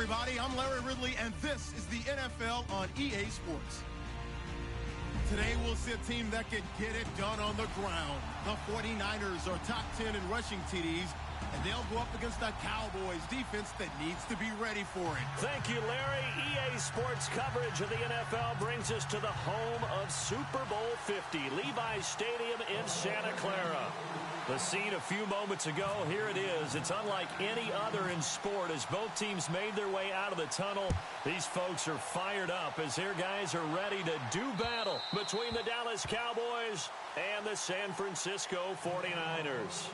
everybody. I'm Larry Ridley, and this is the NFL on EA Sports. Today, we'll see a team that can get it done on the ground. The 49ers are top 10 in rushing TDs, and they'll go up against the Cowboys defense that needs to be ready for it. Thank you, Larry. EA Sports coverage of the NFL brings us to the home of Super Bowl 50, Levi's Stadium in Santa Clara. The scene a few moments ago, here it is. It's unlike any other in sport as both teams made their way out of the tunnel. These folks are fired up as their guys are ready to do battle between the Dallas Cowboys and the San Francisco 49ers.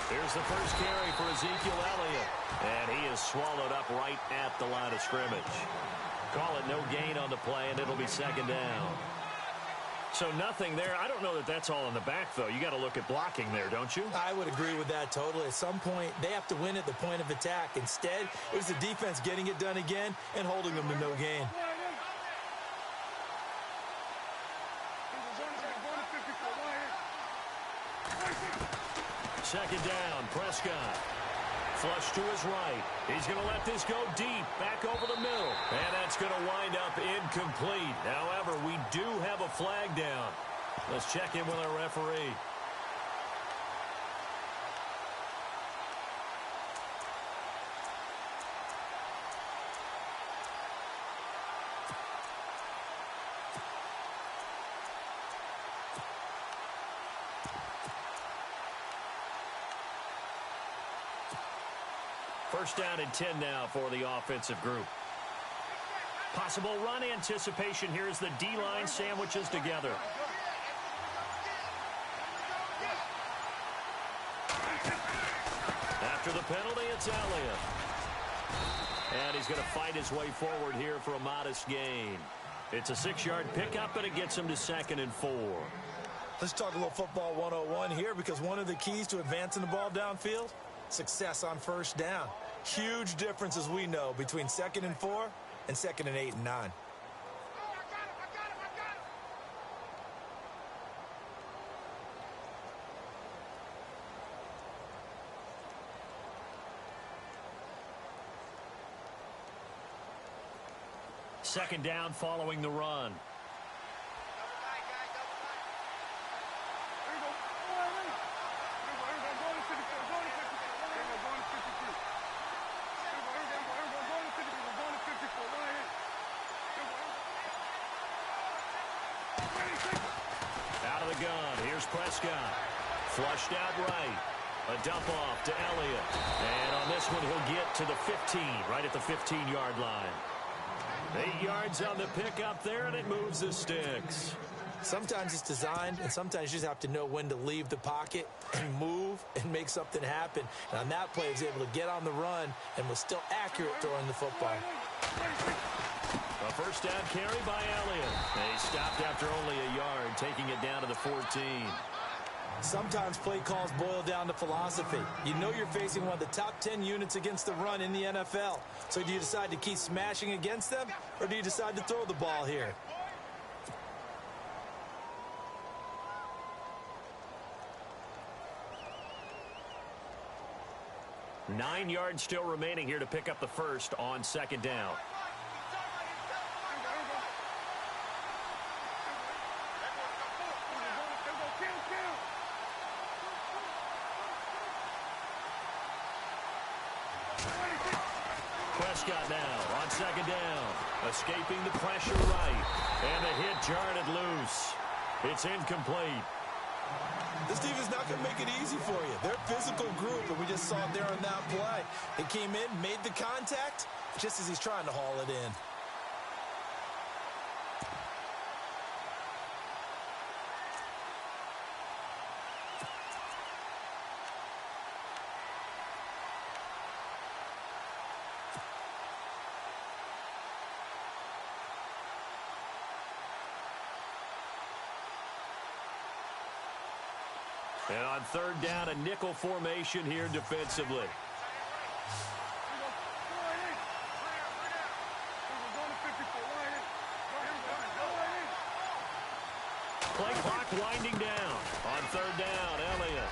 Here's the first carry for Ezekiel Elliott, and he is swallowed up right at the line of scrimmage. Call it no gain on the play, and it'll be second down. So nothing there. I don't know that that's all in the back, though. You got to look at blocking there, don't you? I would agree with that totally. At some point, they have to win at the point of attack. Instead, it was the defense getting it done again and holding them to no gain. Second down, Prescott. Flush to his right. He's going to let this go deep, back over the middle. And that's going to wind up incomplete. However, we do have a flag down. Let's check in with our referee. First down and 10 now for the offensive group. Possible run anticipation here as the D-line sandwiches together. After the penalty, it's Elliott. And he's going to fight his way forward here for a modest gain. It's a 6-yard pickup, and it gets him to 2nd and 4. Let's talk a little football 101 here, because one of the keys to advancing the ball downfield, success on first down. Huge difference, as we know, between 2nd and 4 and 2nd and 8 and 9. Second down following the run. Out of the gun, here's Prescott. Flushed out right. A dump off to Elliott. And on this one, he'll get to the 15, right at the 15-yard line. 8 yards on the pickup there, and it moves the sticks. Sometimes it's designed, and sometimes you just have to know when to leave the pocket and move and make something happen. And on that play, he was able to get on the run and was still accurate throwing the football. A first down carry by Elliott. He stopped after only a yard, taking it down to the 14. Sometimes play calls boil down to philosophy. You know you're facing one of the top 10 units against the run in the NFL. So do you decide to keep smashing against them, or do you decide to throw the ball here? Nine yards still remaining here to pick up the first on second down. Prescott now on second down. Escaping the pressure right. And the hit jarred it loose. It's incomplete. This defense is not going to make it easy for you. They're a physical group, and we just saw it there on that play. They came in, made the contact, just as he's trying to haul it in. And on third down, a nickel formation here defensively. Play clock winding down. On third down, Elliott.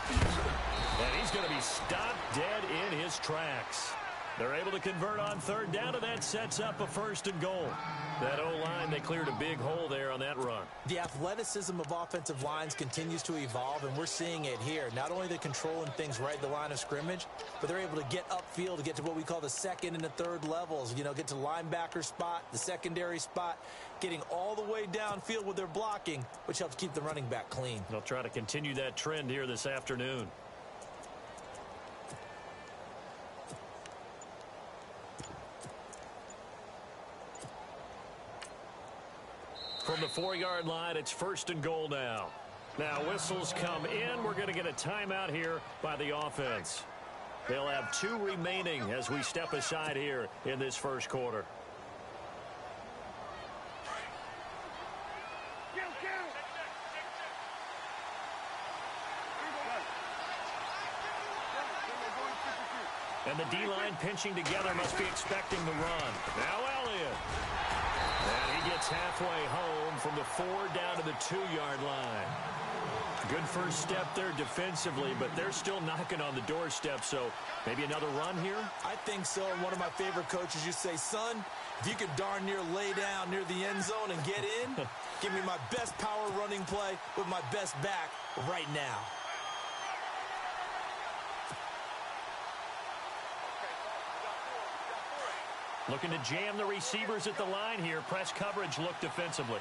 And he's going to be stopped dead in his tracks. They're able to convert on third down, and that sets up a 1st and goal. That O-line, they cleared a big hole there on that run. The athleticism of offensive lines continues to evolve, and we're seeing it here. Not only are they controlling things right at the line of scrimmage, but they're able to get upfield to get to what we call the second and the third levels. You know, get to the linebacker spot, the secondary spot, getting all the way downfield with their blocking, which helps keep the running back clean. They'll try to continue that trend here this afternoon. From the 4-yard line, it's 1st and goal now. Now, whistles come in. We're going to get a timeout here by the offense. They'll have 2 remaining as we step aside here in this first quarter. And the D-line pinching together must be expecting the run. Now Elliott. And he gets halfway home from the 4 down to the 2-yard line. Good first step there defensively, but they're still knocking on the doorstep, so maybe another run here? I think so. And one of my favorite coaches used to say, son, if you could darn near lay down near the end zone and get in, give me my best power running play with my best back right now. Looking to jam the receivers at the line here. Press coverage look defensively.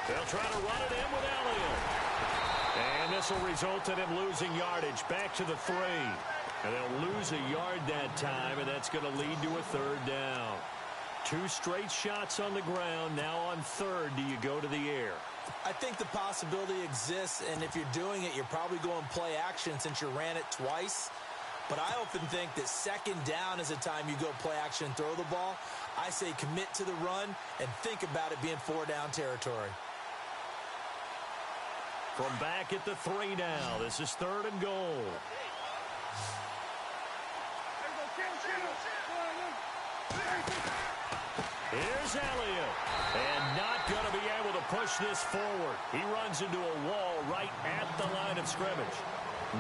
They'll try to run it in with Elliott. And this will result in him losing yardage. Back to the 3. And they'll lose a yard that time, and that's going to lead to a 3rd down. 2 straight shots on the ground. Now on 3rd, do you go to the air? I think the possibility exists, and if you're doing it, you're probably going play action since you ran it twice. But I often think that 2nd down is a time you go play action and throw the ball. I say commit to the run and think about it being 4-down territory. From back at the 3 now, this is 3rd and goal. Here's Elliott, and not going to be able to push this forward. He runs into a wall right at the line of scrimmage.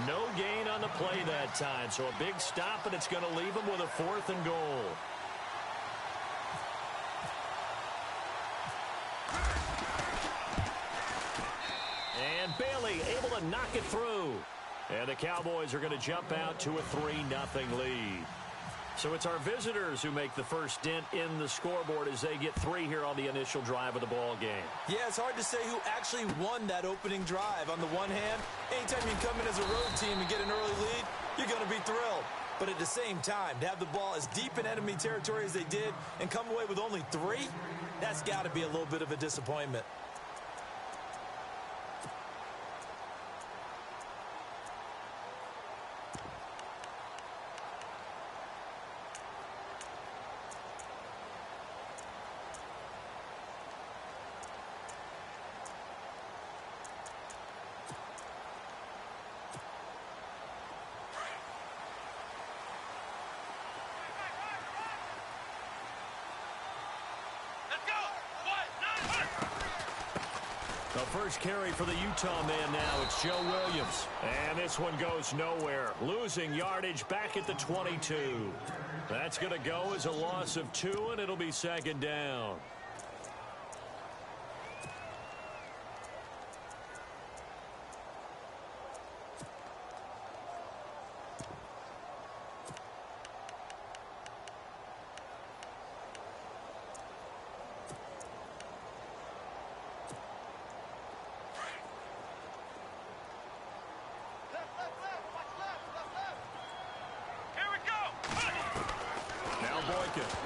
No gain on the play that time, so a big stop, and it's going to leave him with a 4th and goal. And Bailey able to knock it through. And the Cowboys are going to jump out to a 3-0 lead. So it's our visitors who make the first dent in the scoreboard as they get 3 here on the initial drive of the ball game. Yeah, it's hard to say who actually won that opening drive. On the one hand, anytime you come in as a road team and get an early lead, you're going to be thrilled. But at the same time, to have the ball as deep in enemy territory as they did and come away with only 3, that's got to be a little bit of a disappointment. The first carry for the Utah man now, it's Joe Williams. And this one goes nowhere. Losing yardage back at the 22. That's going to go as a loss of 2, and it'll be 2nd down.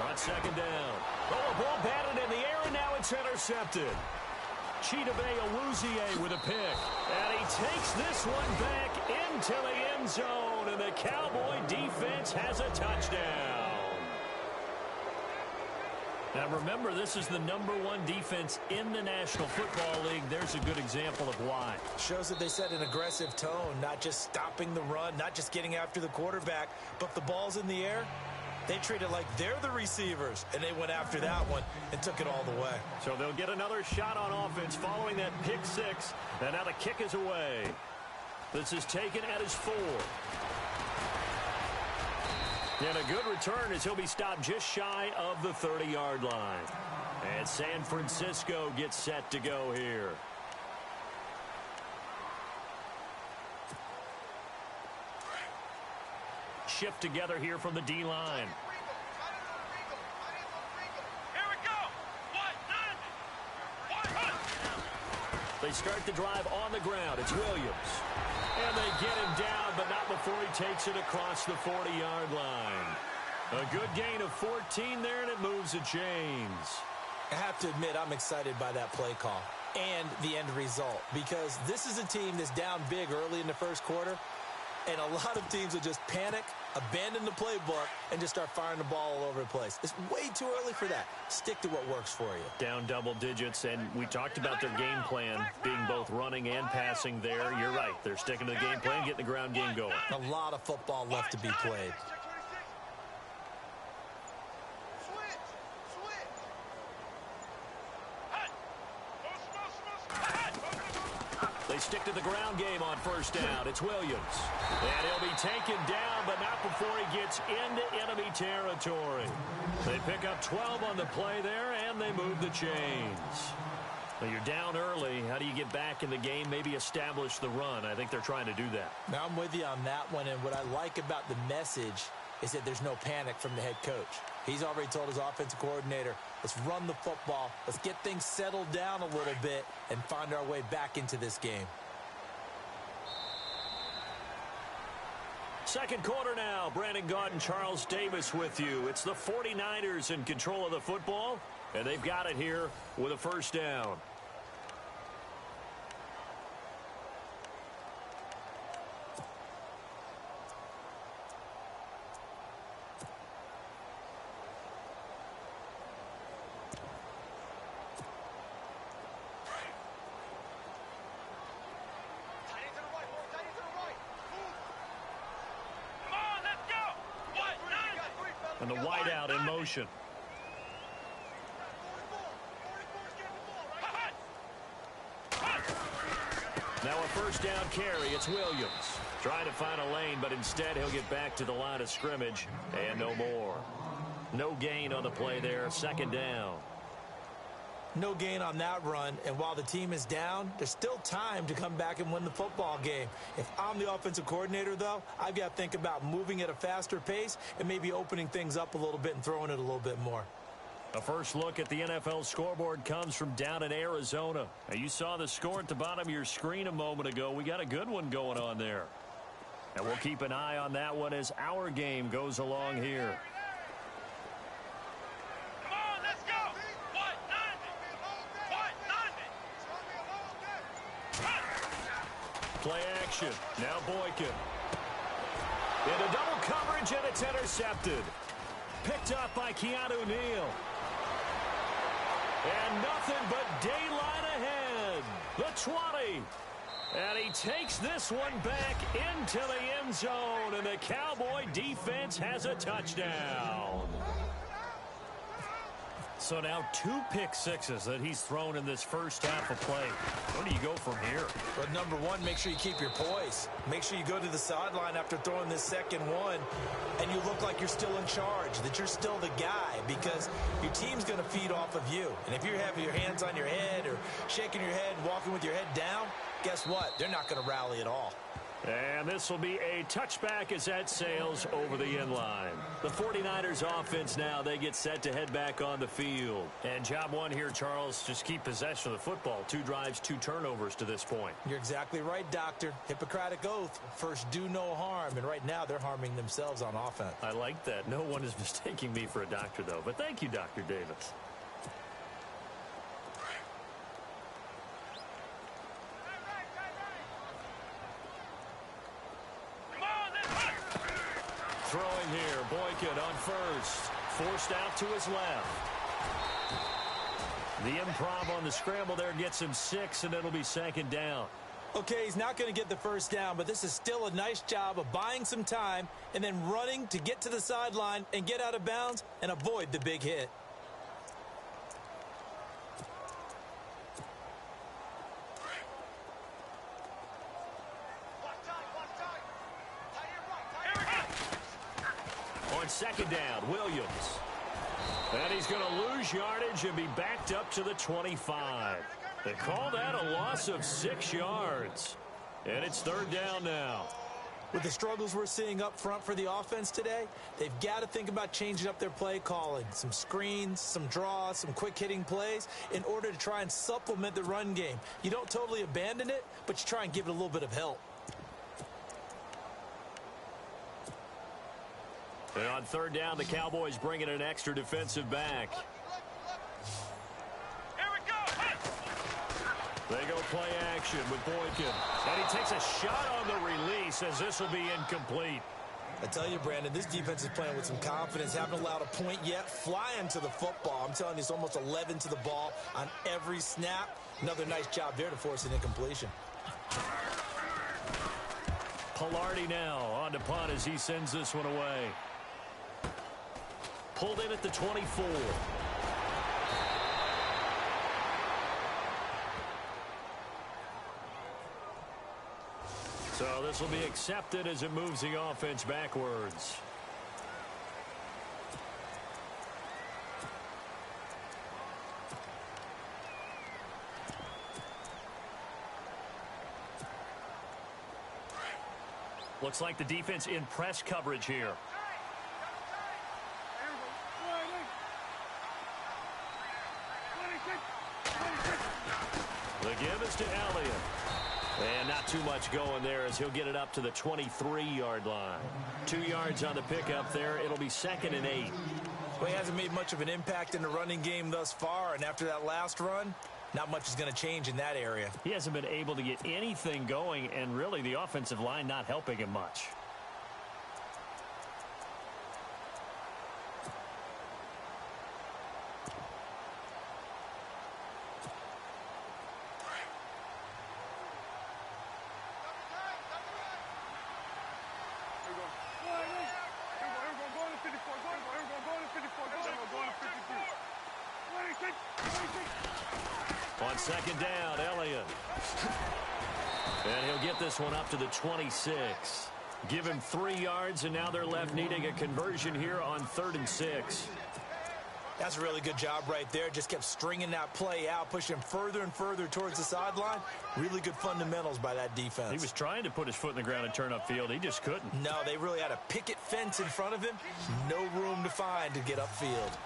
On 2nd down. Oh, a ball batted in the air, and now it's intercepted. Chidobe Awuzie with a pick. And he takes this one back into the end zone, and the Cowboy defense has a touchdown. Now remember, this is the #1 defense in the National Football League. There's a good example of why. Shows that they set an aggressive tone, not just stopping the run, not just getting after the quarterback, but if the ball's in the air, they treat it like they're the receivers, and they went after that one and took it all the way. So they'll get another shot on offense following that pick six, and now the kick is away. This is taken at his 4. And a good return as he'll be stopped just shy of the 30-yard line. And San Francisco gets set to go here. Shift together here from the D-line. Here we go. They start the drive on the ground. It's Williams. And they get him down, but not before he takes it across the 40-yard line. A good gain of 14 there, and it moves the chains. I have to admit, I'm excited by that play call and the end result, because this is a team that's down big early in the first quarter, and a lot of teams will just panic, abandon the playbook, and just start firing the ball all over the place. It's way too early for that. Stick to what works for you. Down double digits, and we talked about their game plan being both running and passing there. You're right. They're sticking to the game plan, getting the ground game going. A lot of football left to be played. They stick to the ground game on first down. It's Williams. And he'll be taken down, but not before he gets into enemy territory. They pick up 12 on the play there, and they move the chains. Now you're down early. How do you get back in the game, maybe establish the run? I think they're trying to do that. Now I'm with you on that one, and what I like about the message is that there's no panic from the head coach. He's already told his offensive coordinator, let's run the football, let's get things settled down a little bit and find our way back into this game. Second quarter now. Brandon Gaudin and Charles Davis with you. It's the 49ers in control of the football, and they've got it here with a first down. And the wideout in motion. Now a first down carry. It's Williams. Trying to find a lane, but instead he'll get back to the line of scrimmage. And no more. No gain on the play there. Second down. No gain on that run, and while the team is down, there's still time to come back and win the football game. If I'm the offensive coordinator, though, I've got to think about moving at a faster pace and maybe opening things up a little bit and throwing it a little bit more. A first look at the NFL scoreboard comes from down in Arizona. Now, you saw the score at the bottom of your screen a moment ago. We got a good one going on there. And we'll keep an eye on that one as our game goes along here. Play action. Now Boykin. Into double coverage, and it's intercepted. Picked up by Keanu Neal. And nothing but daylight ahead. The 20. And he takes this one back into the end zone, and the Cowboy defense has a touchdown. So now 2 pick sixes that he's thrown in this first half of play. Where do you go from here? But number one, make sure you keep your poise. Make sure you go to the sideline after throwing this second one, and you look like you're still in charge, that you're still the guy, because your team's going to feed off of you. And if you're having your hands on your head or shaking your head and walking with your head down, guess what? They're not going to rally at all. And this will be a touchback as that sails over the end line. The 49ers offense now, they get set to head back on the field. And job one here, Charles, just keep possession of the football. 2 drives, 2 turnovers to this point. You're exactly right, Doctor. Hippocratic oath. First, do no harm. And right now, they're harming themselves on offense. I like that. No one is mistaking me for a doctor, though. But thank you, Dr. Davis. Throwing here, Boykin on first. Forced out to his left. The improv on the scramble there gets him 6, and it'll be second down. Okay, he's not going to get the first down, but this is still a nice job of buying some time and then running to get to the sideline and get out of bounds and avoid the big hit. On second down, Williams. And he's going to lose yardage and be backed up to the 25. They call that a loss of 6 yards. And it's third down now. With the struggles we're seeing up front for the offense today, they've got to think about changing up their play calling. Some screens, some draws, some quick-hitting plays in order to try and supplement the run game. You don't totally abandon it, but you try and give it a little bit of help. And on third down, the Cowboys bring in an extra defensive back. Here we go. They go play action with Boykin. And he takes a shot on the release as this will be incomplete. I tell you, Brandon, this defense is playing with some confidence. Haven't allowed a point yet. Flying to the football. I'm telling you, it's almost 11 to the ball on every snap. Another nice job there to force an incompletion. Pilardi now on to punt as he sends this one away. Pulled in at the 24. So this will be accepted as it moves the offense backwards. Looks like the defense in press coverage here. The give is to Elliott. And not too much going there as he'll get it up to the 23-yard line. 2 yards on the pickup there. It'll be 2nd and 8. Well, he hasn't made much of an impact in the running game thus far, and after that last run, not much is going to change in that area. He hasn't been able to get anything going, and really the offensive line not helping him much. On second down, Elliott. And he'll get this one up to the 26. Give him 3 yards, and now they're left needing a conversion here on 3rd and 6. That's a really good job right there. Just kept stringing that play out, pushing further and further towards the sideline. Really good fundamentals by that defense. He was trying to put his foot in the ground and turn upfield. He just couldn't. No, they really had a picket fence in front of him. No room to find to get upfield.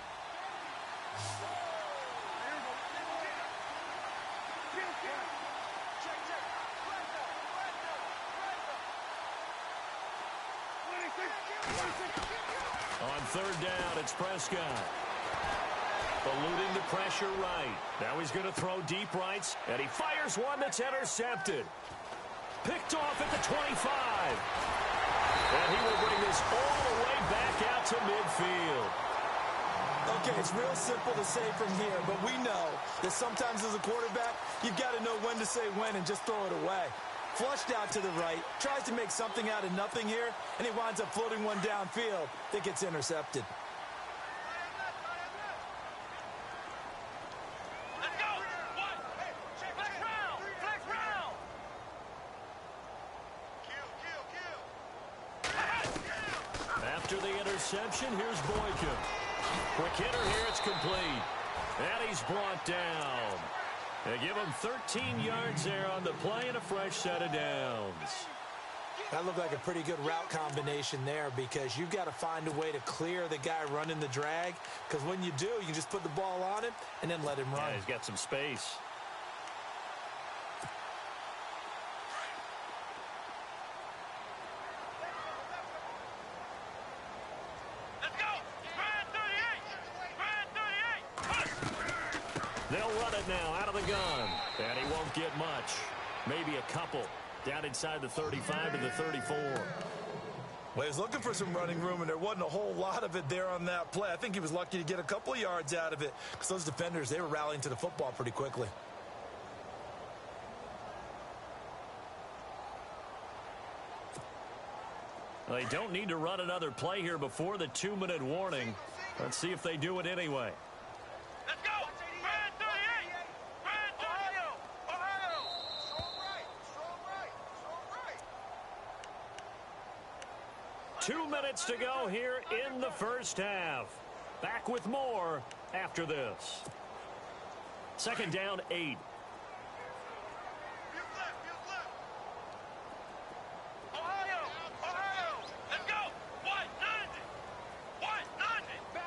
On third down, it's Prescott. Eluding the pressure right. Now he's going to throw deep rights, and he fires one that's intercepted. Picked off at the 25. And he will bring this all the way back out to midfield. Okay, it's real simple to say from here, but we know that sometimes as a quarterback, you've got to know when to say when and just throw it away. Flushed out to the right, tries to make something out of nothing here, and he winds up floating one downfield that gets intercepted. Let's go. One. Flex round. Flex round. Kill. After the interception, here's Boykin. Quick hitter here, it's complete. And he's brought down. They give him 13 yards there on the play and a fresh set of downs. That looked like a pretty good route combination there because you've got to find a way to clear the guy running the drag, because when you do, you can just put the ball on him and then let him run. Yeah, he's got some space. Let's go. Brad 38. They'll run it now out of the gun. And he won't get much. Maybe a couple. Down inside the 35 to the 34. Well, he was looking for some running room, and there wasn't a whole lot of it there on that play. I think he was lucky to get a couple of yards out of it because those defenders, they were rallying to the football pretty quickly. They don't need to run another play here before the 2-minute warning. Let's see if they do it anyway. Let's go! Brand 38! Brand 38! Ohio! Strong right! Strong right! Strong right! 2 minutes to go here in the first half. Back with more after this. Second down, 8.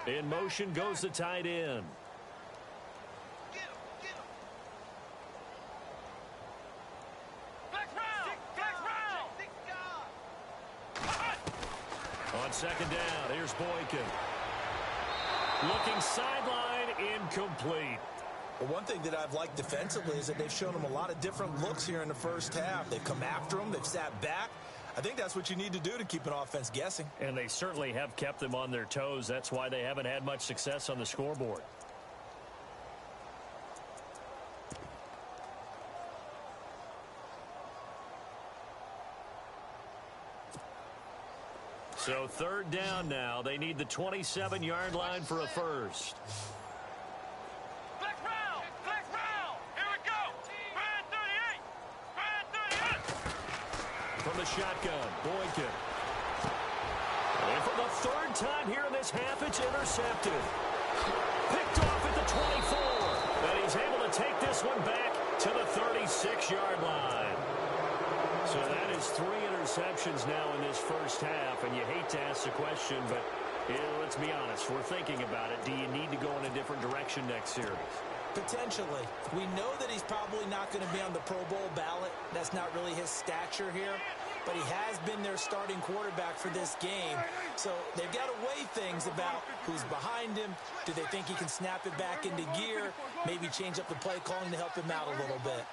In motion goes the tight end. Get him! Flex round! On second down, here's Boykin. Looking sideline, incomplete. Well, one thing that I've liked defensively is that they've shown him a lot of different looks here in the first half. They've come after him. They've sat back. I think that's what you need to do to keep an offense guessing. And they certainly have kept them on their toes. That's why they haven't had much success on the scoreboard. So third down now. They need the 27-yard line for a first. Flex round! Flex round! Here we go! Brand 38! Brand 38! From the shotgun, Boykin. And for the third time here in this half, it's intercepted. Picked off at the 24. And he's able to take this one back to the 36-yard line. So that is 3 interceptions now in this first half. And you hate to ask the question, but let's be honest. We're thinking about it. Do you need to go in a different direction next series? Potentially. We know that he's probably not going to be on the Pro Bowl ballot. That's not really his stature here. But he has been their starting quarterback for this game. So they've got to weigh things about who's behind him. Do they think he can snap it back into gear? Maybe change up the play calling to help him out a little bit.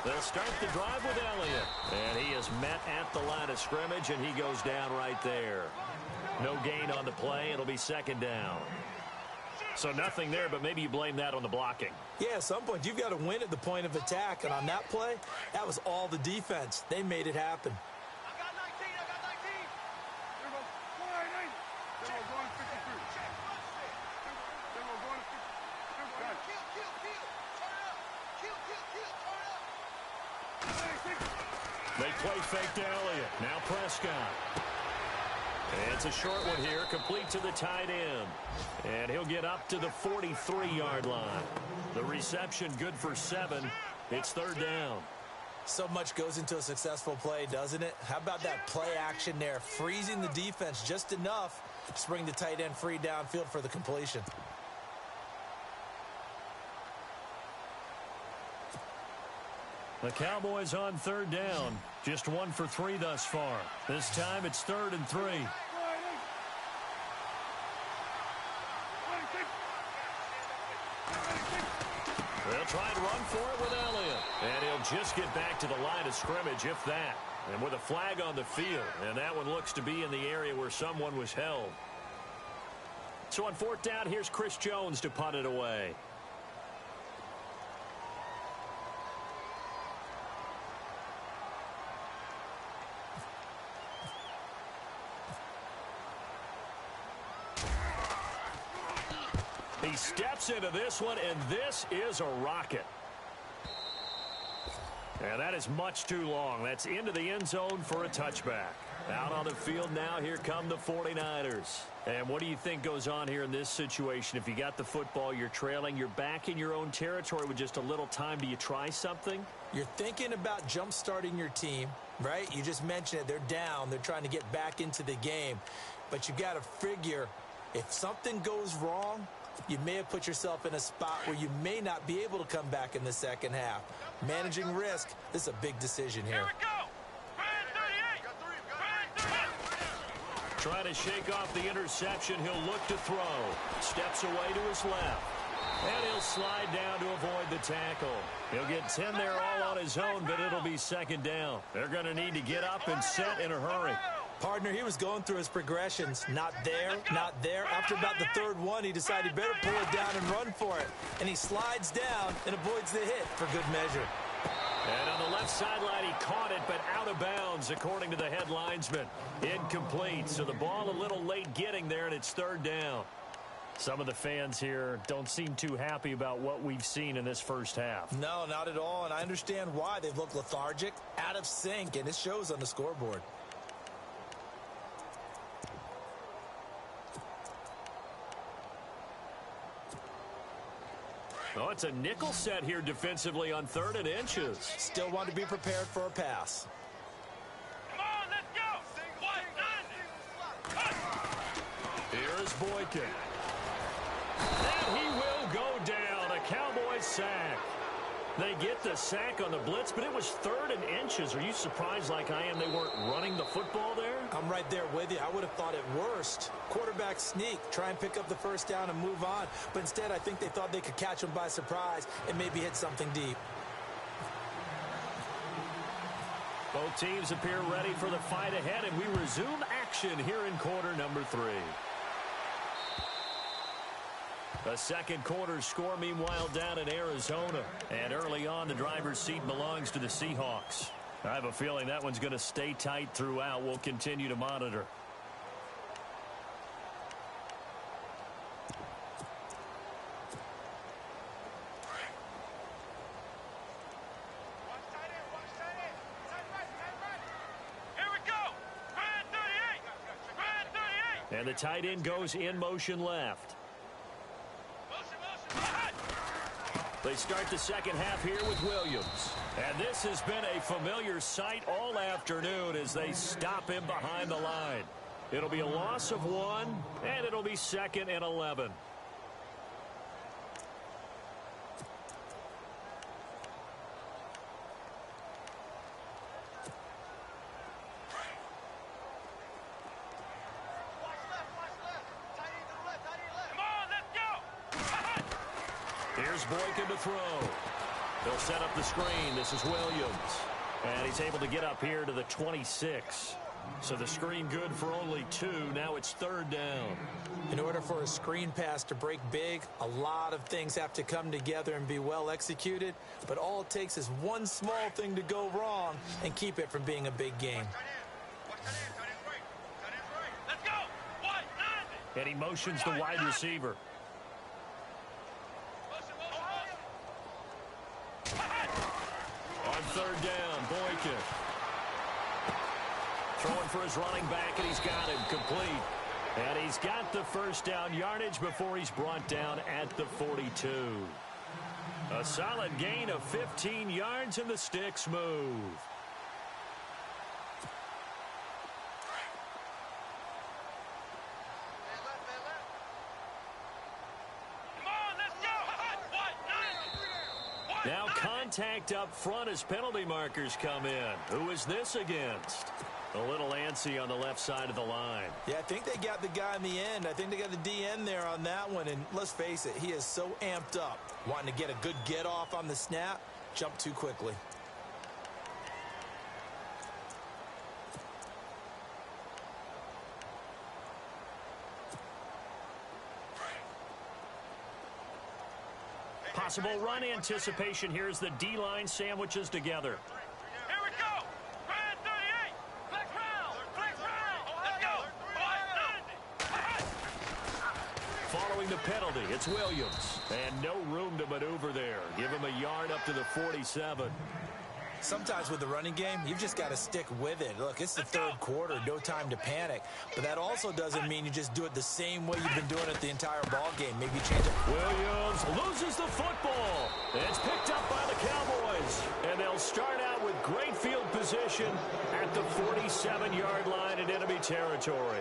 They'll start the drive with Elliott. And he is met at the line of scrimmage, and he goes down right there. No gain on the play. It'll be second down. So nothing there, but maybe you blame that on the blocking. Yeah, at some point, you've got to win at the point of attack. And on that play, that was all the defense. They made it happen. I got 19! I got 19! Here we go. 489! Then we're going 53. Then we're going to 50. Kill! Turn it up! Kill! Turn it up! They play fake to Elliott. Now Prescott. And it's a short one here, complete to the tight end. And he'll get up to the 43-yard line. The reception good for 7. It's third down. So much goes into a successful play, doesn't it? How about that play action there? Freezing the defense just enough to bring the tight end free downfield for the completion. The Cowboys on third down. Just 1 for 3 thus far. This time it's 3rd and 3. They'll try and run for it with Elliott. And he'll just get back to the line of scrimmage, if that. And with a flag on the field. And that one looks to be in the area where someone was held. So on 4th down, here's Chris Jones to punt it away. He steps into this one, and this is a rocket. And that is much too long. That's into the end zone for a touchback. Out on the field now, here come the 49ers. And what do you think goes on here in this situation? If you got the football, you're trailing, you're back in your own territory with just a little time. Do you try something? You're thinking about jump-starting your team, right? You just mentioned it. They're down. They're trying to get back into the game. But you got to figure if something goes wrong, you may have put yourself in a spot where you may not be able to come back in the second half. Managing risk, this is a big decision here. Here we go! Brand 38! Brand 38! Trying to shake off the interception. He'll look to throw. Steps away to his left. And he'll slide down to avoid the tackle. He'll get 10 there all on his own, but it'll be second down. They're going to need to get up and set in a hurry. Partner, he was going through his progressions. Not there, not there. After about the third one, he decided he better pull it down and run for it. And he slides down and avoids the hit for good measure. And on the left sideline, he caught it, but out of bounds, according to the head linesman. Incomplete, so the ball a little late getting there, and it's third down. Some of the fans here don't seem too happy about what we've seen in this first half. No, not at all, and I understand why. They've looked lethargic, out of sync, and it shows on the scoreboard. Oh, it's a nickel set here defensively on 3rd and inches. Still want to be prepared for a pass. Come on, let's go. Here is Boykin. And he will go down. A Cowboys sack. They get the sack on the blitz, but it was 3rd and inches. Are you surprised like I am they weren't running the football there? I'm right there with you. I would have thought at worst. Quarterback sneak, try and pick up the first down and move on. But instead, I think they thought they could catch him by surprise and maybe hit something deep. Both teams appear ready for the fight ahead, and we resume action here in quarter number 3. The second quarter score, meanwhile, down in Arizona. And early on, the driver's seat belongs to the Seahawks. I have a feeling that one's going to stay tight throughout. We'll continue to monitor. Here we go. Grand 38. And the tight end goes in motion left. They start the second half here with Williams. And this has been a familiar sight all afternoon as they stop him behind the line. It'll be a loss of 1, and it'll be 2nd and 11. Here's Boykin to throw. They'll set up the screen. This is Williams. And he's able to get up here to the 26. So the screen good for only 2. Now it's 3rd down. In order for a screen pass to break big, a lot of things have to come together and be well executed. But all it takes is one small thing to go wrong and keep it from being a big game. Let's go. And he motions the wide receiver. On 3rd down, Boykin. Throwing for his running back, and he's got him complete. And he's got the first down yardage before he's brought down at the 42. A solid gain of 15 yards, and the sticks move. Now contact up front as penalty markers come in. Who is this against? A little antsy on the left side of the line. Yeah, I think they got the guy in the end. I think they got the DN there on that one. And let's face it, he is so amped up. Wanting to get a good get off on the snap, jump too quickly. Possible run anticipation here as the D-line sandwiches together. Here we go. Grand 38. Flex round. Flex round. Let's go. Following the penalty, it's Williams. And no room to maneuver there. Give him a yard up to the 47. Sometimes with the running game, you've just got to stick with it. Look, it's the third quarter, no time to panic. But that also doesn't mean you just do it the same way you've been doing it the entire ball game. Maybe change it. Williams loses the football. It's picked up by the Cowboys. And they'll start out with great field position at the 47-yard line in enemy territory.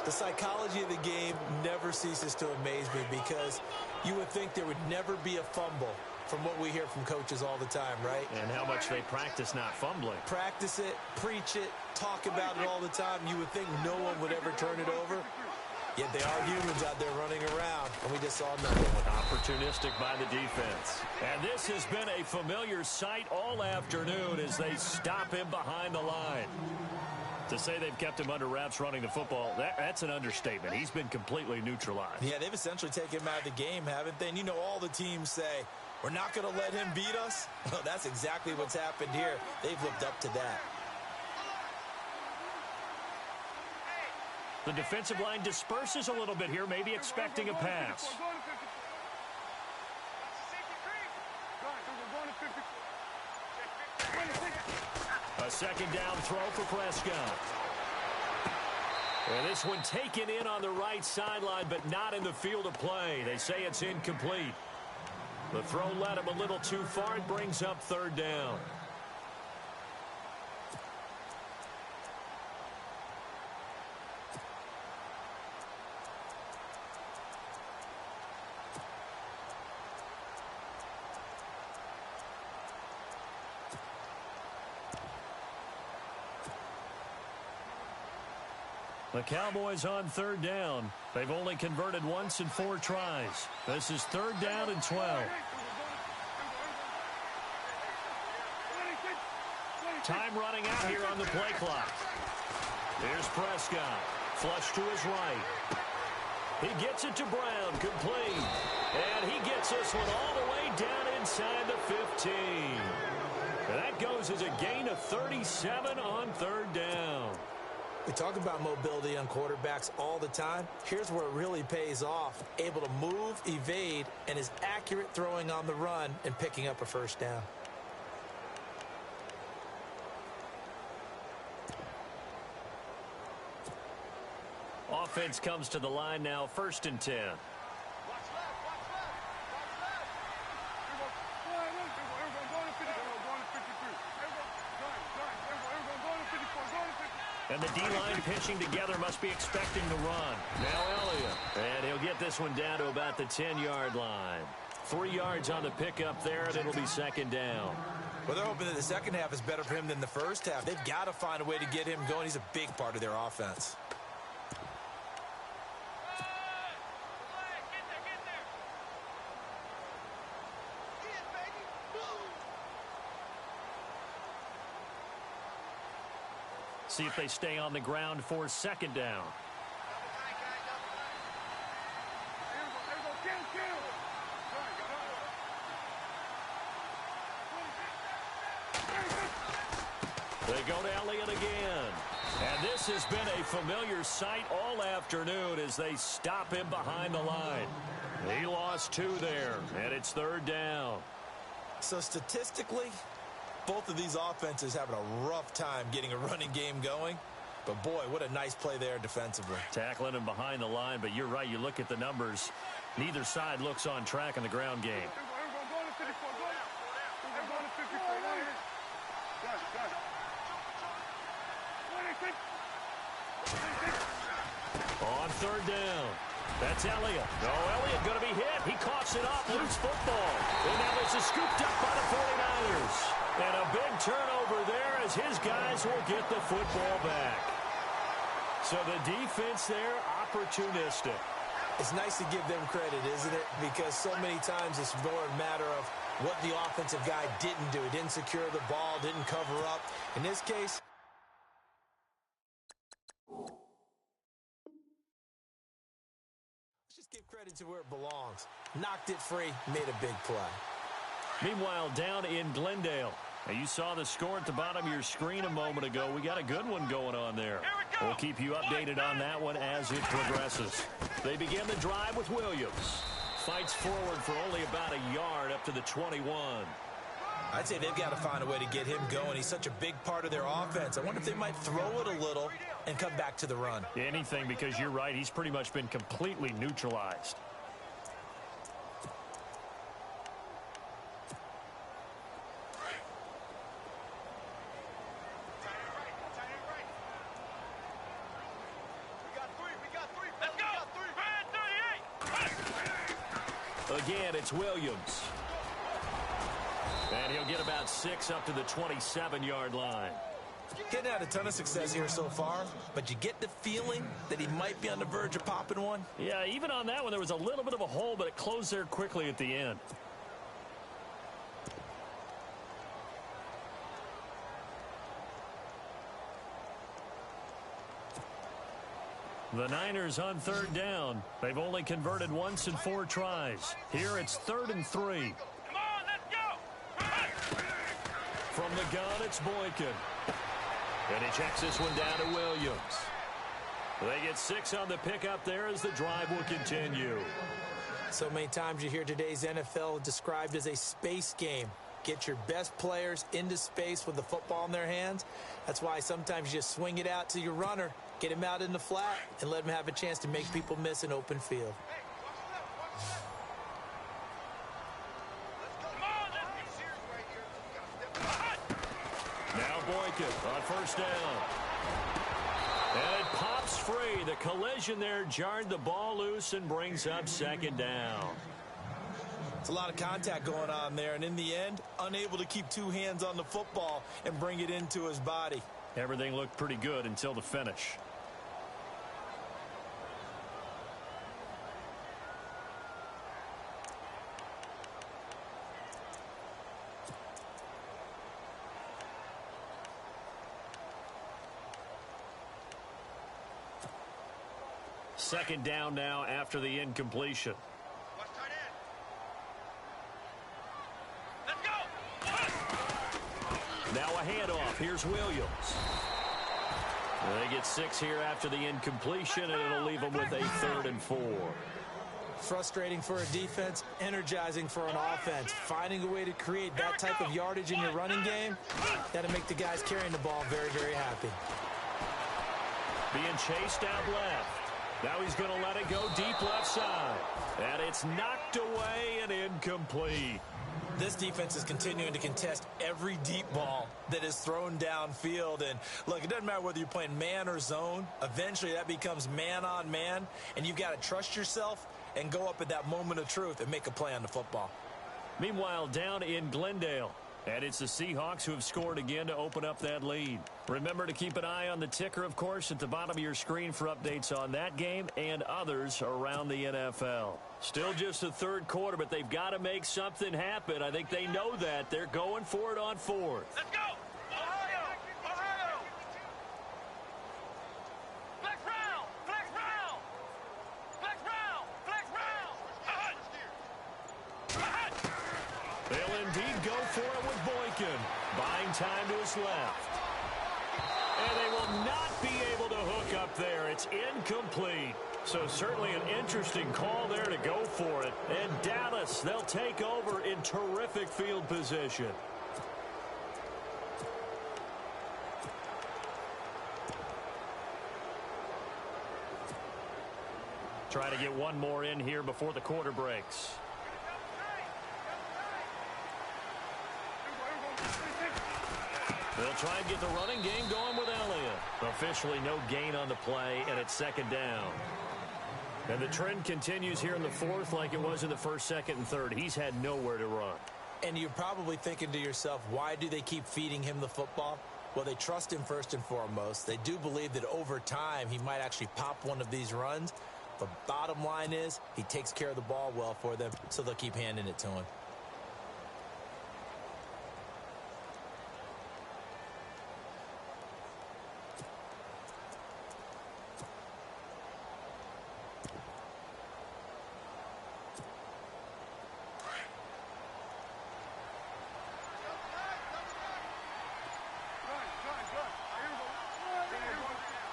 The psychology of the game never ceases to amaze me because you would think there would never be a fumble from what we hear from coaches all the time, right? And how much they practice not fumbling. Practice it, preach it, talk about it all the time. You would think no one would ever turn it over. Yet they are humans out there running around, and we just saw nothing. Opportunistic by the defense. And this has been a familiar sight all afternoon as they stop him behind the line. To say they've kept him under wraps running the football, that's an understatement. He's been completely neutralized. Yeah, they've essentially taken him out of the game, haven't they? And you know all the teams say, we're not going to let him beat us. Well, that's exactly what's happened here. They've lived up to that. The defensive line disperses a little bit here, maybe expecting a pass. A second down throw for Prescott. And this one taken in on the right sideline, but not in the field of play. They say it's incomplete. The throw led him a little too far. It brings up third down. The Cowboys on third down. They've only converted once in 4 tries. This is third down and 12. Time running out here on the play clock. Here's Prescott. Flush to his right. He gets it to Brown. Complete. And he gets this one all the way down inside the 15. And that goes as a gain of 37 on third down. We talk about mobility on quarterbacks all the time. Here's where it really pays off. Able to move, evade, and is accurate throwing on the run and picking up a first down. Offense comes to the line now, 1st and 10. And the D-line pitching together must be expecting the run. Now Elliott. And he'll get this one down to about the 10-yard line. 3 yards on the pickup there, and it'll be second down. Well, they're hoping that the second half is better for him than the first half. They've got to find a way to get him going. He's a big part of their offense. See if they stay on the ground for second down. They go to Elliott again. And this has been a familiar sight all afternoon as they stop him behind the line. He lost 2 there, and it's third down. So statistically, both of these offenses having a rough time getting a running game going. But, boy, what a nice play there defensively. Tackling him behind the line, but you're right. You look at the numbers. Neither side looks on track in the ground game. On third down. That's Elliott. Oh, Elliott going to be hit. He coughs it up. Loose football. And now this is scooped up by the 49ers. And a big turnover there as his guys will get the football back. So the defense there, opportunistic. It's nice to give them credit, isn't it? Because so many times it's more a matter of what the offensive guy didn't do. He didn't secure the ball, didn't cover up. In this case, let's just give credit to where it belongs. Knocked it free, made a big play. Meanwhile, down in Glendale. Now, you saw the score at the bottom of your screen a moment ago. We got a good one going on there. We'll keep you updated on that one as it progresses. They begin the drive with Williams. Fights forward for only about a yard up to the 21. I'd say they've got to find a way to get him going. He's such a big part of their offense. I wonder if they might throw it a little and come back to the run. Anything, because you're right. He's pretty much been completely neutralized. Again, it's Williams. And he'll get about 6 up to the 27-yard line. Getting had a ton of success here so far, but you get the feeling that he might be on the verge of popping one. Yeah, even on that one, there was a little bit of a hole, but it closed there quickly at the end. The Niners on third down. They've only converted once in 4 tries. Here it's 3rd and 3. Come on, let's go! From the gun, it's Boykin. And he checks this one down to Williams. They get 6 on the pickup there as the drive will continue. So many times you hear today's NFL described as a space game. Get your best players into space with the football in their hands. That's why sometimes you just swing it out to your runner, get him out in the flat, and let him have a chance to make people miss an open field. Now Boykin on first down. And it pops free. The collision there jarred the ball loose and brings up 2nd down. It's a lot of contact going on there, and in the end, unable to keep 2 hands on the football and bring it into his body. Everything looked pretty good until the finish. Second down now after the incompletion. Watch tight end. Let's go! Now a handoff. Here's Williams. They get 6 here after the incompletion, and it'll leave them with a 3rd and 4. Frustrating for a defense, energizing for an offense. Finding a way to create that type of yardage in your running game, got to make the guys carrying the ball very, very happy. Being chased out left. Now he's going to let it go deep left side. And it's knocked away and incomplete. This defense is continuing to contest every deep ball that is thrown downfield. And, look, it doesn't matter whether you're playing man or zone. Eventually that becomes man on man, and you've got to trust yourself and go up at that moment of truth and make a play on the football. Meanwhile, down in Glendale. And it's the Seahawks who have scored again to open up that lead. Remember to keep an eye on the ticker, of course, at the bottom of your screen for updates on that game and others around the NFL. Still just the 3rd quarter, but they've got to make something happen. I think they know that. They're going for it on 4th. Let's go! Ohio! Ohio! Flex round! Flex round! Flex round! Flex round! They'll indeed go for it with Boykin. Buying time to his left. And they will not be able to hook up there. It's incomplete. So certainly an interesting call there to go for it. And Dallas, they'll take over in terrific field position. Try to get one more in here before the quarter breaks. They'll try and get the running game going with Elliott. Officially no gain on the play, and it's 2nd down. And the trend continues here in the 4th like it was in the 1st, 2nd, and 3rd. He's had nowhere to run. And you're probably thinking to yourself, why do they keep feeding him the football? Well, they trust him first and foremost. They do believe that over time he might actually pop one of these runs. The bottom line is he takes care of the ball well for them, so they'll keep handing it to him.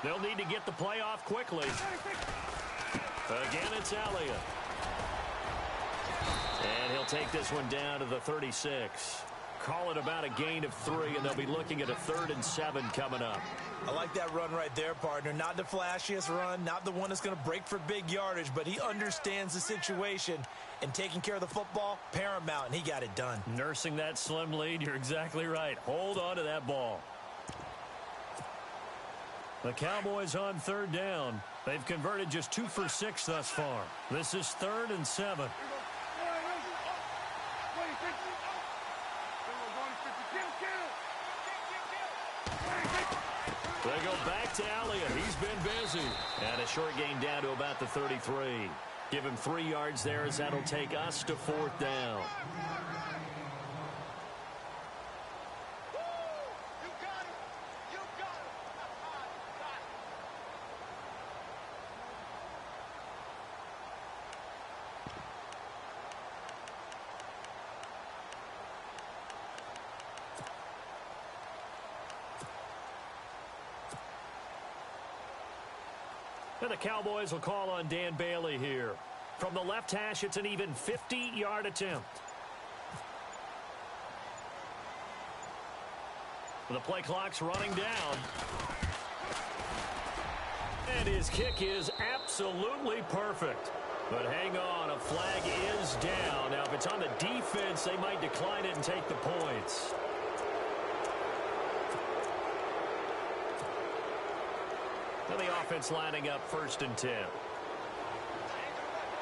They'll need to get the play off quickly. Again, it's Elliott. And he'll take this one down to the 36. Call it about a gain of 3, and they'll be looking at a 3rd and 7 coming up. I like that run right there, partner. Not the flashiest run, not the one that's going to break for big yardage, but he understands the situation, and taking care of the football, paramount, and he got it done. Nursing that slim lead, you're exactly right. Hold on to that ball. The Cowboys on 3rd down. They've converted just 2 for 6 thus far. This is 3rd and 7. go back to Elliott. He's been busy. And a short gain down to about the 33. Give him 3 yards there as that'll take us to 4th down. And the Cowboys will call on Dan Bailey here. From the left hash, it's an even 50-yard attempt. The play clock's running down. And his kick is absolutely perfect. But hang on, a flag is down. Now, if it's on the defense, they might decline it and take the points. And the offense lining up 1st and 10.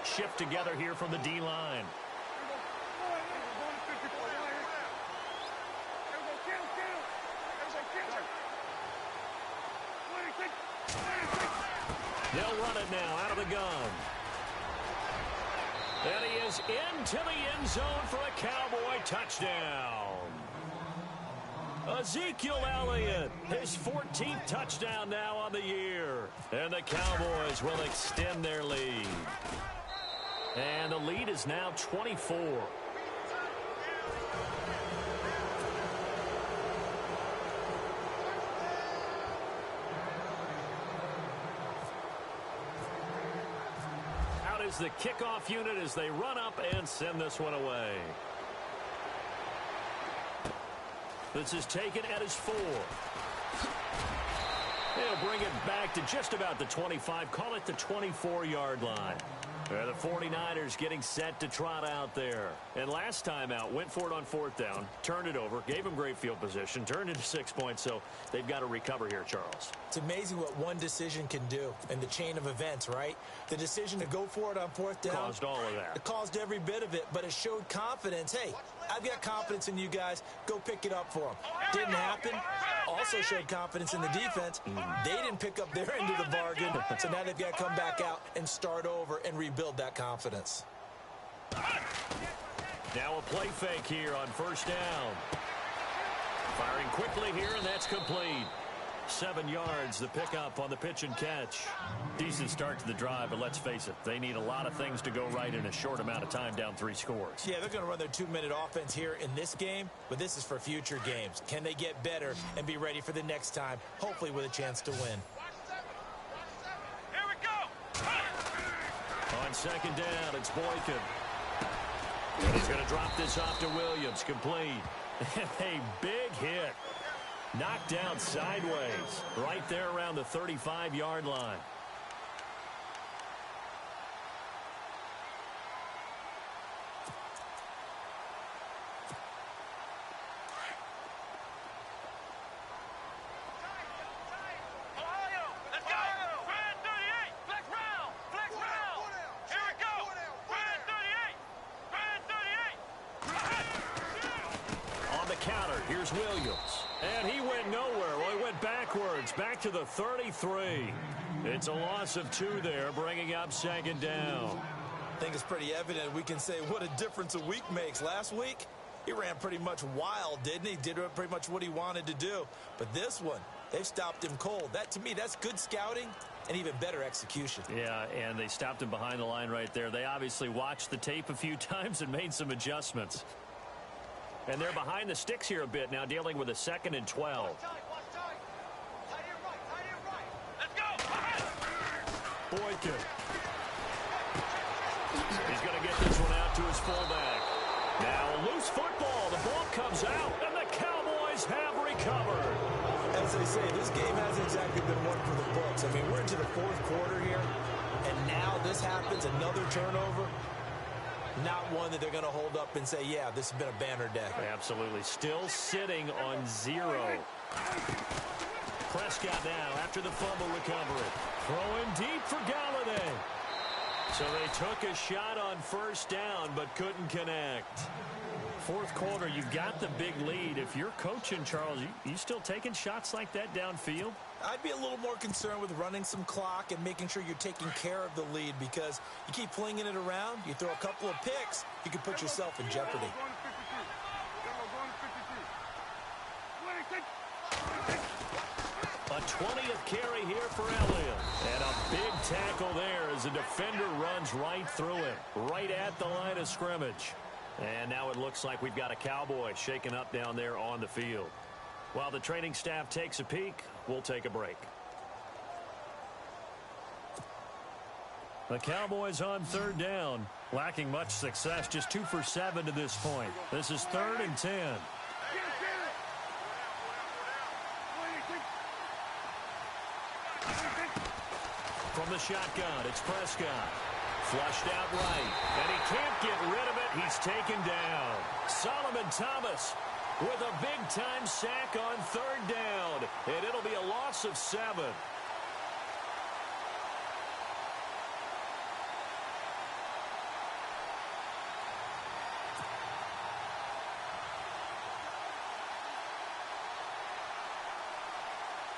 Shift together here from the D-line. They'll run it now out of the gun. And he is into the end zone for a Cowboy touchdown. Ezekiel Elliott, his 14th touchdown now on the year. And the Cowboys will extend their lead. And the lead is now 24. Out is the kickoff unit as they run up and send this one away. This is taken at his 4. They'll bring it back to just about the 25. Call it the 24-yard line. The 49ers getting set to trot out there. And last time out, went for it on 4th down, turned it over, gave them great field position, turned it to 6 points, so they've got to recover here, Charles. It's amazing what one decision can do in the chain of events, right? The decision to go for it on 4th down. Caused all of that. It caused every bit of it, but it showed confidence. Hey, I've got confidence in you guys. Go pick it up for them. Didn't happen. Also showed confidence in the defense. They didn't pick up their end of the bargain, so now they've got to come back out and start over and rebuild that confidence. Now a play fake here on 1st down. Firing quickly here, and that's complete. 7 yards, the pickup on the pitch and catch. Decent start to the drive, but let's face it, they need a lot of things to go right in a short amount of time, down 3 scores. Yeah, they're going to run their 2-minute offense here in this game, but this is for future games. Can they get better and be ready for the next time, hopefully with a chance to win? Here we go. On 2nd down, it's Boykin. And he's going to drop this off to Williams, complete. A big hit. Knocked down sideways, right there around the 35-yard line. Counter. Here's Williams. And he went nowhere. Well, he went backwards. Back to the 33. It's a loss of 2 there, bringing up 2nd down. I think it's pretty evident we can say what a difference a week makes. Last week, he ran pretty much wild, didn't he? Did pretty much what he wanted to do. But this one, they've stopped him cold. That, to me, that's good scouting and even better execution. Yeah, and they stopped him behind the line right there. They obviously watched the tape a few times and made some adjustments. And they're behind the sticks here a bit now, dealing with a 2nd and 12. Boykin. He's going to get this one out to his fullback. Now a loose football. The ball comes out, and the Cowboys have recovered. As they say, this game hasn't exactly been one for the books. I mean, we're into the 4th quarter here, and now this happens, another turnover. Not one that they're going to hold up and say, yeah, this has been a banner day. Absolutely. Still sitting on 0. Prescott now after the fumble recovery. Throwing deep for Galladay. So they took a shot on 1st down but couldn't connect. 4th quarter, you've got the big lead. If you're coaching, Charles, you still taking shots like that downfield? I'd be a little more concerned with running some clock and making sure you're taking care of the lead, because you keep flinging it around, you throw a couple of picks, you can put yourself in jeopardy. A 20th carry here for Elliott. And a big tackle there as the defender runs right through him, right at the line of scrimmage. And now it looks like we've got a Cowboy shaken up down there on the field. While the training staff takes a peek, we'll take a break. The Cowboys on third down, lacking much success, just 2 for 7 to this point. This is 3rd and 10. From the shotgun, it's Prescott. Flushed out right, and he can't get rid of it. He's taken down. Solomon Thomas with a big-time sack on 3rd down, and it'll be a loss of 7.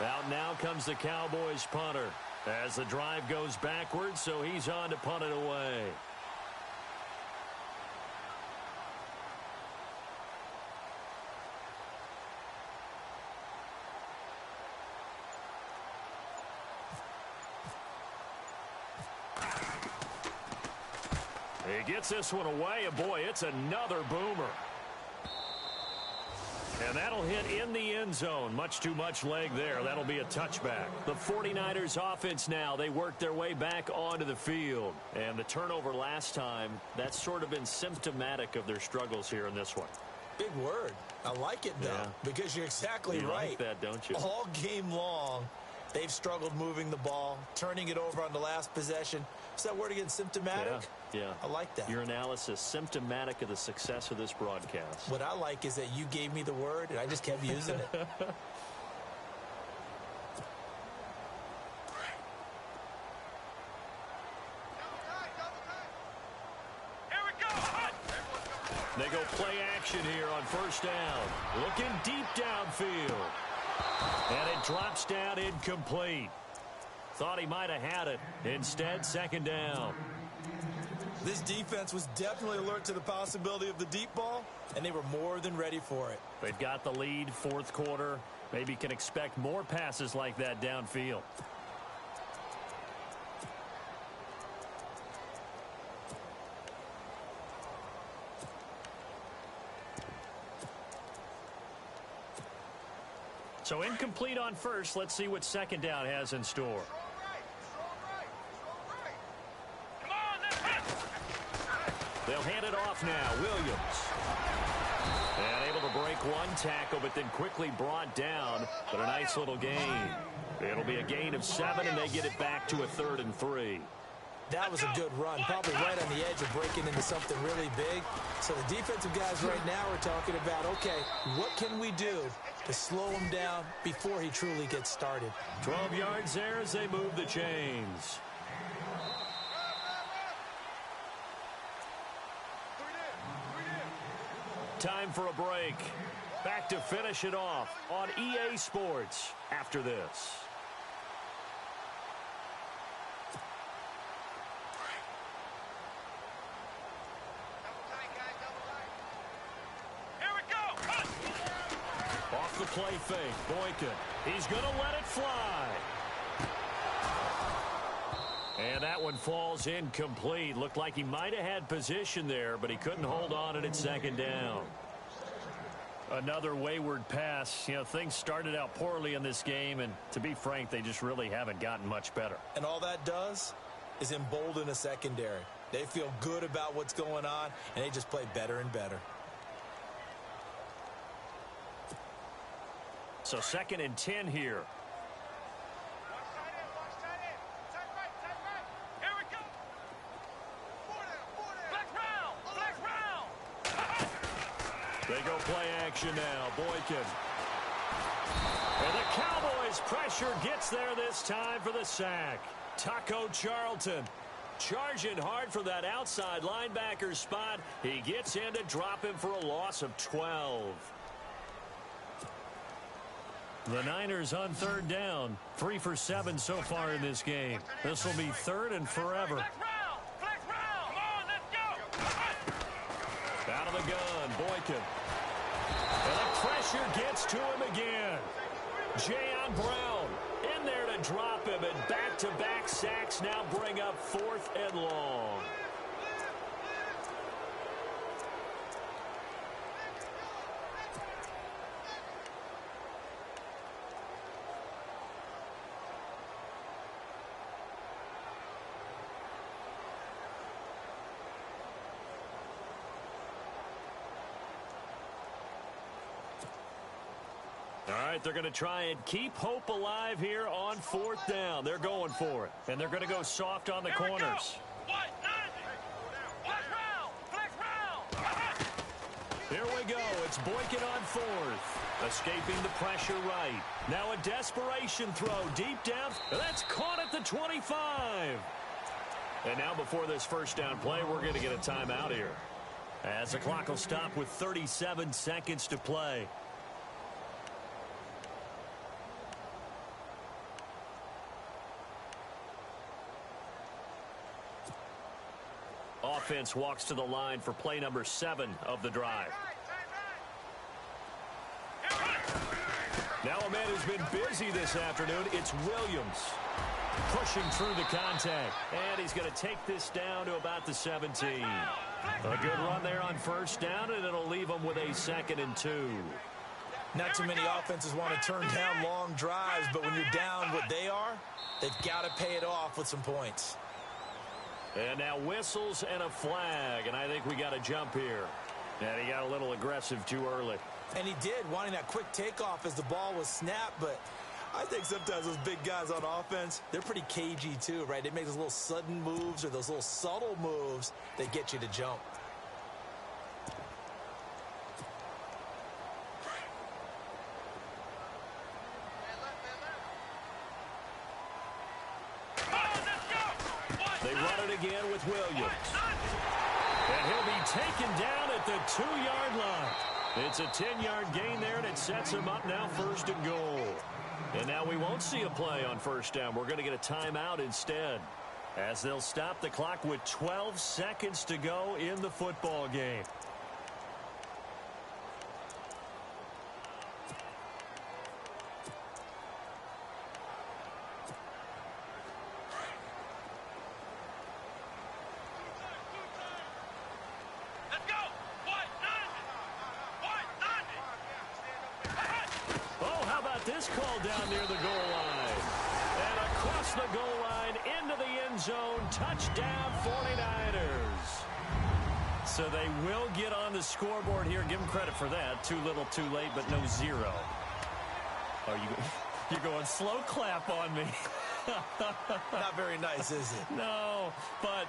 Out now comes the Cowboys punter as the drive goes backwards, so he's on to punt it away. He gets this one away, and boy, it's another boomer. And that'll hit in the end zone. Much too much leg there. That'll be a touchback. The 49ers offense now, they work their way back onto the field. And the turnover last time, that's sort of been symptomatic of their struggles here in this one. Big word. I like it, though, because you're exactly you right. Like that, don't you? All game long, they've struggled moving the ball, turning it over on the last possession. Is that word again, symptomatic? Yeah. I like that. Your analysis, symptomatic of the success of this broadcast. What I like is that you gave me the word, and I just kept using it. They go play action here on 1st down. Looking deep downfield. And it drops down incomplete. Thought he might have had it. Instead, 2nd down. This defense was definitely alert to the possibility of the deep ball, and they were more than ready for it. They've got the lead, 4th quarter. Maybe can expect more passes like that downfield. So incomplete on 1st. Let's see what 2nd down has in store. They'll hand it off now. Williams. And able to break one tackle, but then quickly brought down. But a nice little gain. It'll be a gain of 7, and they get it back to a 3rd and 3. That was a good run, probably right on the edge of breaking into something really big. So the defensive guys right now are talking about, okay, what can we do to slow him down before he truly gets started? 12 yards there as they move the chains. Time for a break. Back to finish it off on EA Sports after this. Off the play fake, Boykin. He's going to let it fly. And that one falls incomplete. Looked like he might have had position there, but he couldn't hold on it at 2nd down. Another wayward pass. You know, things started out poorly in this game, and to be frank, they just really haven't gotten much better. And all that does is embolden a secondary. They feel good about what's going on, and they just play better and better. So 2nd and 10 here. They go play action now. Boykin. And the Cowboys pressure gets there this time for the sack. Taco Charlton charging hard for that outside linebacker spot. He gets in to drop him for a loss of 12. The Niners on third down. 3 for 7 so far in this game. This will be third and forever. Flex round. Come on, let's go. Out of the gun, Boykin. And the pressure gets to him again. Jayon Brown in there to drop him, and back-to-back sacks now bring up 4th and long. All right, they're going to try and keep hope alive here on 4th down. They're going for it, and they're going to go soft on the corners. Here we go. It's Boykin on 4th. Escaping the pressure right. Now a desperation throw deep down. That's caught at the 25. And now before this first down play, we're going to get a timeout here, as the clock will stop with 37 seconds to play. Offense walks to the line for play number 7 of the drive. Now a man who's been busy this afternoon, it's Williams. Pushing through the contact. And he's going to take this down to about the 17. A good run there on first down, and it'll leave them with a 2nd and 2. Not too many offenses want to turn down long drives, but when you're down what they are, they've got to pay it off with some points. And now whistles and a flag, and I think we got a jump here. And he got a little aggressive too early. And he did, wanting that quick takeoff as the ball was snapped, but I think sometimes those big guys on offense, they're pretty cagey too, right? They make those little sudden moves or those little subtle moves that get you to jump. They run it again with Williams. And he'll be taken down at the 2-yard line. It's a 10-yard gain there, and it sets him up now 1st and goal. And now we won't see a play on first down. We're going to get a timeout instead, as they'll stop the clock with 12 seconds to go in the football game. This call down near the goal line. And across the goal line into the end zone. Touchdown 49ers. So they will get on the scoreboard here. Give them credit for that. Too little, too late, but no 0. Oh, you're going slow clap on me. Not very nice, is it? No, but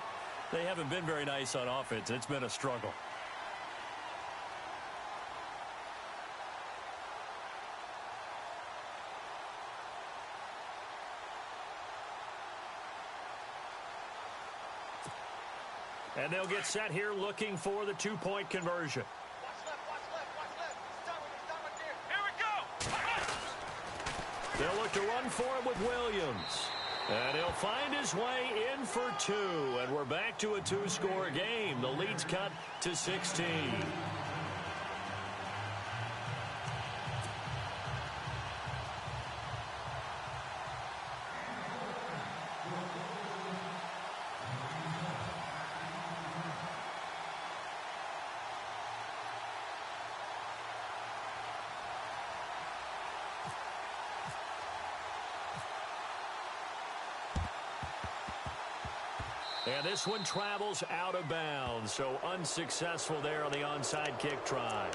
they haven't been very nice on offense. It's been a struggle. And they'll get set here looking for the 2-point conversion. Watch left. Stop it here. Here we go. They'll look to run for it with Williams. And he'll find his way in for 2. And we're back to a 2-score game. The lead's cut to 16. And this one travels out of bounds, so unsuccessful there on the onside kick try.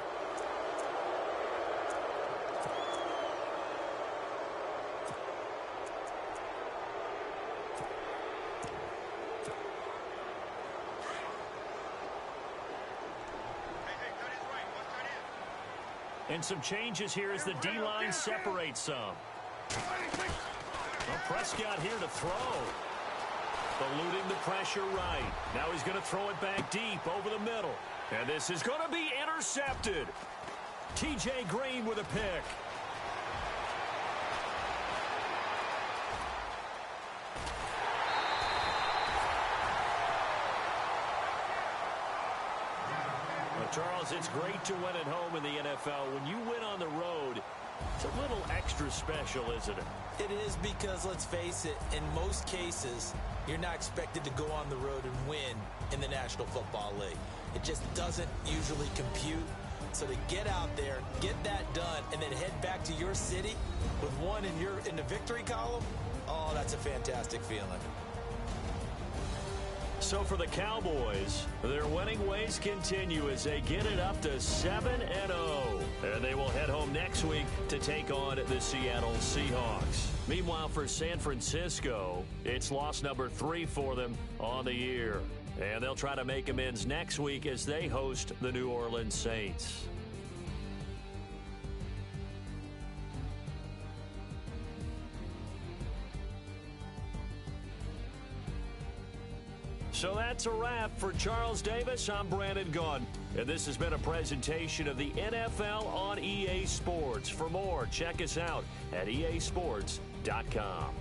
And some changes here as the D-line separates some. Well, Prescott here to throw. Eluding the pressure right. Now he's going to throw it back deep over the middle. And this is going to be intercepted. T.J. Green with a pick. Charles, it's great to win at home in the NFL. When you win on the road, it's a little extra special, isn't it? It is because, let's face it, in most cases, you're not expected to go on the road and win in the National Football League. It just doesn't usually compute. So to get out there, get that done, and then head back to your city with one in the victory column, oh, that's a fantastic feeling. So for the Cowboys, their winning ways continue as they get it up to 7-0. And they will head home next week to take on the Seattle Seahawks. Meanwhile, for San Francisco, it's loss number 3 for them on the year. And they'll try to make amends next week as they host the New Orleans Saints. So that's a wrap. For Charles Davis, I'm Brandon Gaudin. And this has been a presentation of the NFL on EA Sports. For more, check us out at easports.com.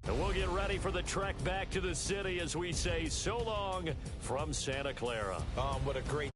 And we'll get ready for the trek back to the city as we say so long from Santa Clara. What a great